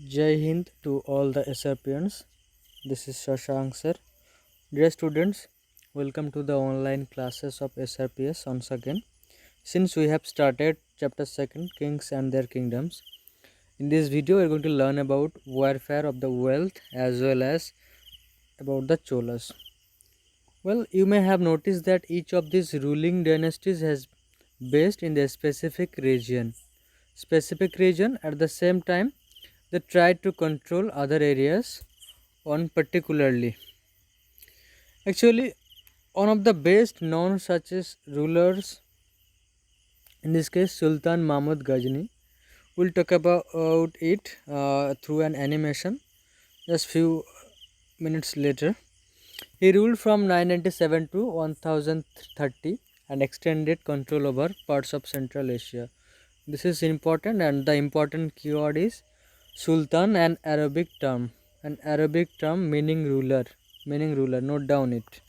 Jai Hind to all the SRPians. This is Shashank sir. Dear students, welcome to the online classes of SRPS once again. Since we have started chapter 2 Kings and their kingdoms, in this video we are going to learn about warfare of the wealth as well as about the Cholas. Well, you may have noticed that each of these ruling dynasties has based in a specific region. At the same time they tried to control other areas on particularly. Actually, one of the best known such as rulers, in this case Sultan Mahmud Ghazni, we'll talk about it through an animation just few minutes later. He ruled from 997 to 1030 and extended control over parts of Central Asia. This is important, and the important keyword is Sultan, an Arabic term. An Arabic term meaning ruler. Meaning ruler. Note down it.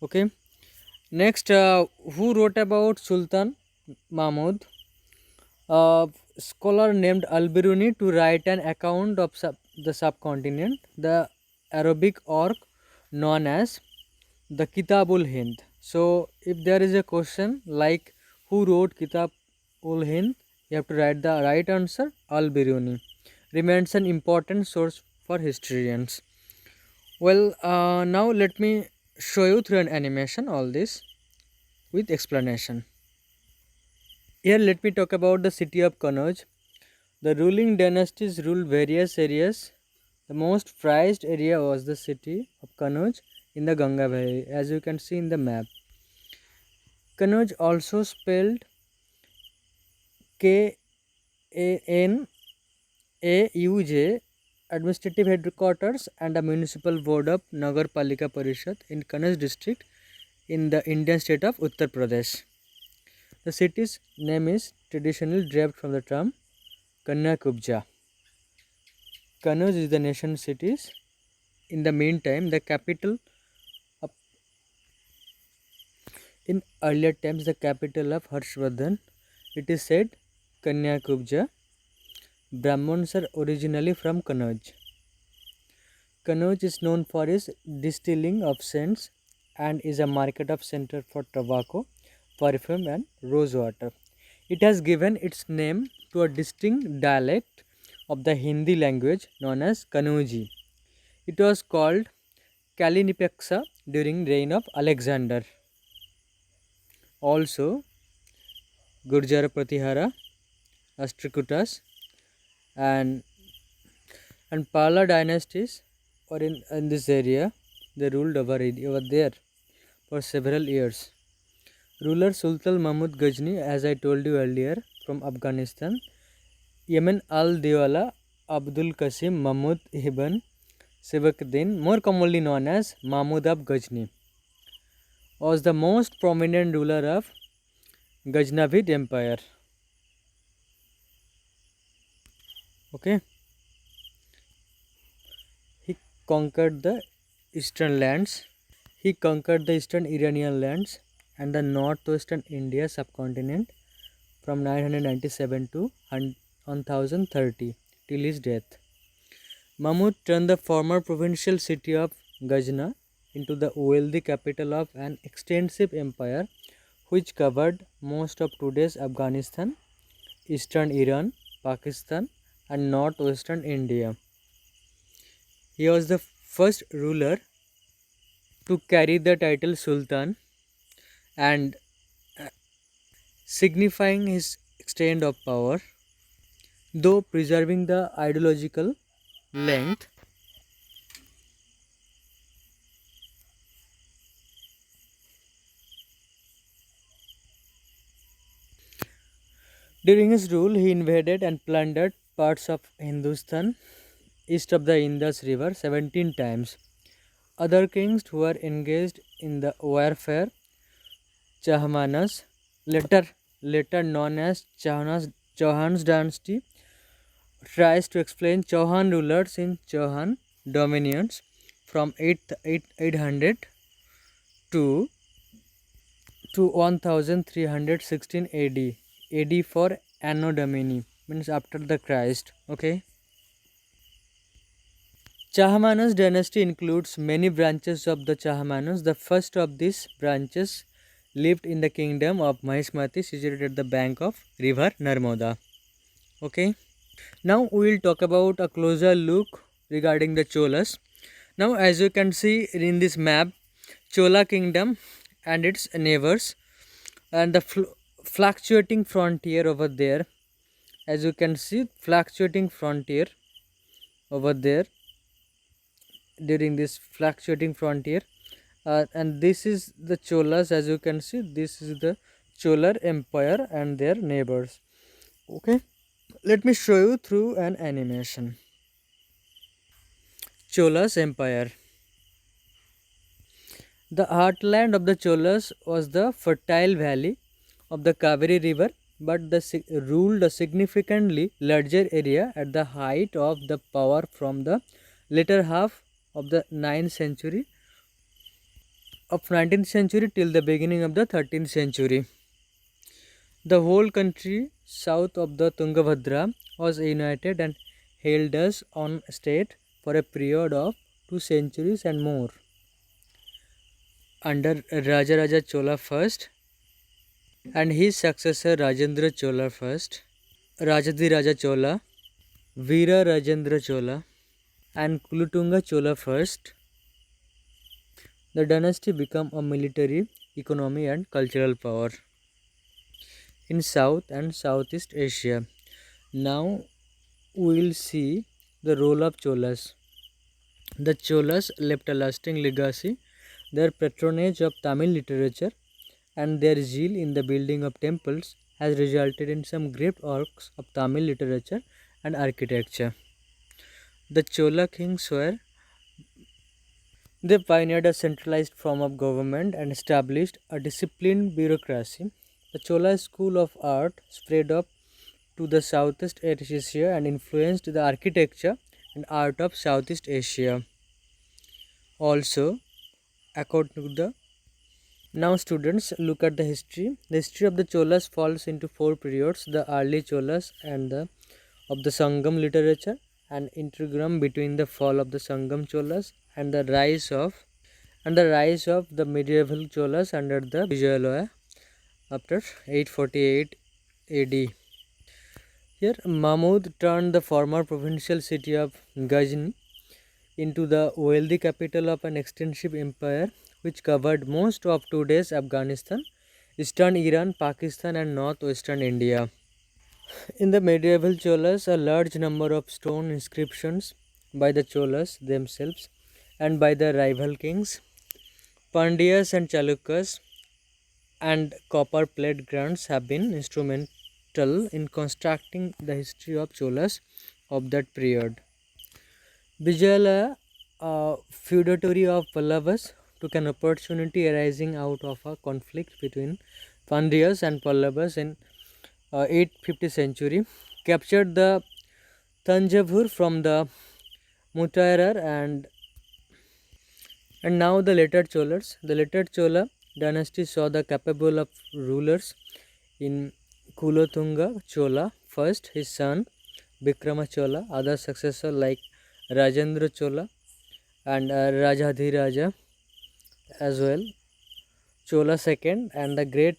Okay. Next, who wrote about Sultan Mahmud? A scholar named Al-Biruni to write an account of the subcontinent, the Arabic work known as the Kitabul Hind. So, if there is a question like who wrote Kitabul Hind, you have to write the right answer. Al-Biruni remains an important source for historians. Well, now let me show you through an animation all this with explanation. Here, let me talk about the city of Kannauj. The ruling dynasties ruled various areas. The most prized area was the city of Kannauj in the Ganga Valley, as you can see in the map. Kannauj, also spelled Kanauj, administrative headquarters and a municipal board of Nagar Palika Parishad in Kannauj district in the Indian state of Uttar Pradesh. The city's name is traditionally derived from the term Kanyakubja. Kannauj is the nation cities. In the meantime, the capital of, in earlier times, the capital of Harshvardhan. It is said Kanyakubja. Brahmins are originally from Kannauj. Kannauj is known for its distilling of scents and is a market of center for tobacco, perfume and rose water. It has given its name to a distinct dialect of the Hindi language known as Kannauji. It was called Kalinipaksa during reign of Alexander. Also, Gurjara Pratihara, Ashtrakutas and Pala dynasties were in this area. They ruled over there for several years. Ruler Sultan Mahmud Ghazni, as I told you earlier, from Afghanistan. Yemen al-Diwala Abdul Qasim Mahmud ibn Sivakuddin, more commonly known as Mahmud of Ghazni, was the most prominent ruler of Ghaznavid Empire. Okay, he conquered the eastern lands. He conquered the eastern Iranian lands and the northwestern India subcontinent from 997 to 1030 till his death. Mahmud turned the former provincial city of Ghazna into the wealthy capital of an extensive empire which covered most of today's Afghanistan, eastern Iran, Pakistan, and northwestern India. He was the first ruler to carry the title Sultan and signifying his extent of power, though preserving the ideological length. During his rule, he invaded and plundered parts of Hindustan east of the Indus River 17 times. Other kings who were engaged in the warfare, Chahmanas, later known as Chauhan's dynasty, tries to explain Chauhan rulers in Chauhan dominions from 800 to 1316 AD. AD for Anno Domini means after the Christ. Okay. Chahamanas dynasty includes many branches of the Chahamanas. The first of these branches lived in the kingdom of Mahismati, situated at the bank of river Narmada. Okay. Now we will talk about a closer look regarding the Cholas. Now, as you can see in this map, Chola kingdom and its neighbors, and the fluctuating frontier over there. As you can see, fluctuating frontier over there during this fluctuating frontier, and this is the Cholas. As you can see, this is the Cholar empire and their neighbors. Okay, let me show you through an animation. Cholas empire. The heartland of the Cholas was the fertile valley of the Kaveri river, but they ruled a significantly larger area at the height of the power from the later half of the 9th century of 19th century till the beginning of the 13th century. The whole country south of the Tungabhadra was united and held as on state for a period of 2 centuries and more. Under Rajaraja Chola first and his successor Rajendra Chola first, Rajadhiraja Chola, Veera Rajendra Chola, and Kulutunga Chola first, the dynasty became a military, economy, and cultural power in South and Southeast Asia. Now we will see the role of Cholas. The Cholas left a lasting legacy. Their patronage of Tamil literature and their zeal in the building of temples has resulted in some great works of Tamil literature and architecture. The Chola kings were they pioneered a centralized form of government and established a disciplined bureaucracy. The Chola school of art spread up to the Southeast Asia and influenced the architecture and art of Southeast Asia. Also, according to the now students look at the history. The history of the Cholas falls into four periods: the early Cholas and the of the Sangam literature, an intergram between the fall of the Sangam Cholas and the rise of the medieval Cholas under the Vijayalaya after 848 AD. Here, Mahmud turned the former provincial city of Ghazni into the wealthy capital of an extensive empire which covered most of today's Afghanistan, eastern Iran, Pakistan, and northwestern India. In the medieval Cholas, a large number of stone inscriptions by the Cholas themselves and by the rival kings, Pandyas and Chalukyas, and copper plate grants have been instrumental in constructing the history of Cholas of that period. Vijayalaya, a feudatory of Pallavas, took an opportunity arising out of a conflict between Pandyas and Pallavas in 850th century, captured the Tanjavur from the Mutairar and now the later Cholas. The later Chola dynasty saw the capable of rulers in Kulothunga Chola first, his son Vikrama Chola, other successor like Rajendra Chola and Rajadhiraja as well, Chola second, and the great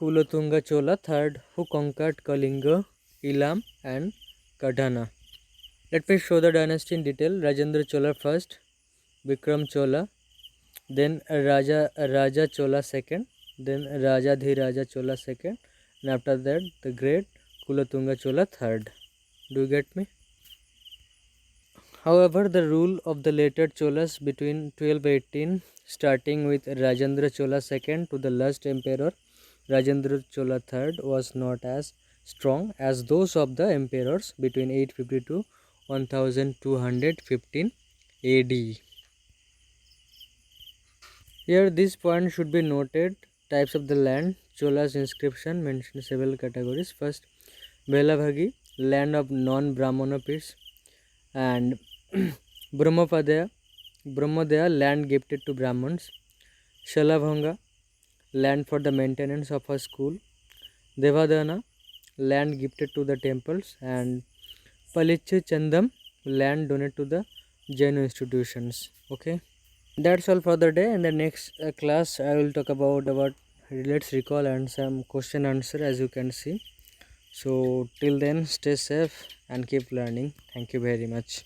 Kulothunga Chola third, who conquered Kalinga, Elam, and Kadhana. Let me show the dynasty in detail. Rajendra Chola first, Vikram Chola, then Raja Chola second, then Rajadhiraja Chola second, and after that the great Kulothunga Chola third. Do you get me? However, the rule of the later Cholas between 1218, starting with Rajendra Chola II to the last emperor Rajendra Chola III, was not as strong as those of the emperors between 850 to 1215 AD. Here, this point should be noted. Types of the land. Chola's inscription mentions several categories. First, Belavagi, land of non-Brahmana peers, and Brahmapadaya, Brahmadaya, land gifted to Brahmins. Shalabhanga, land for the maintenance of a school. Devadana, land gifted to the temples. And Palichi Chandam, land donated to the Jain institutions. Okay, that's all for the day. In the next class, I will talk about let's recall and some question answer, as you can see. So till then, stay safe and keep learning. Thank you very much.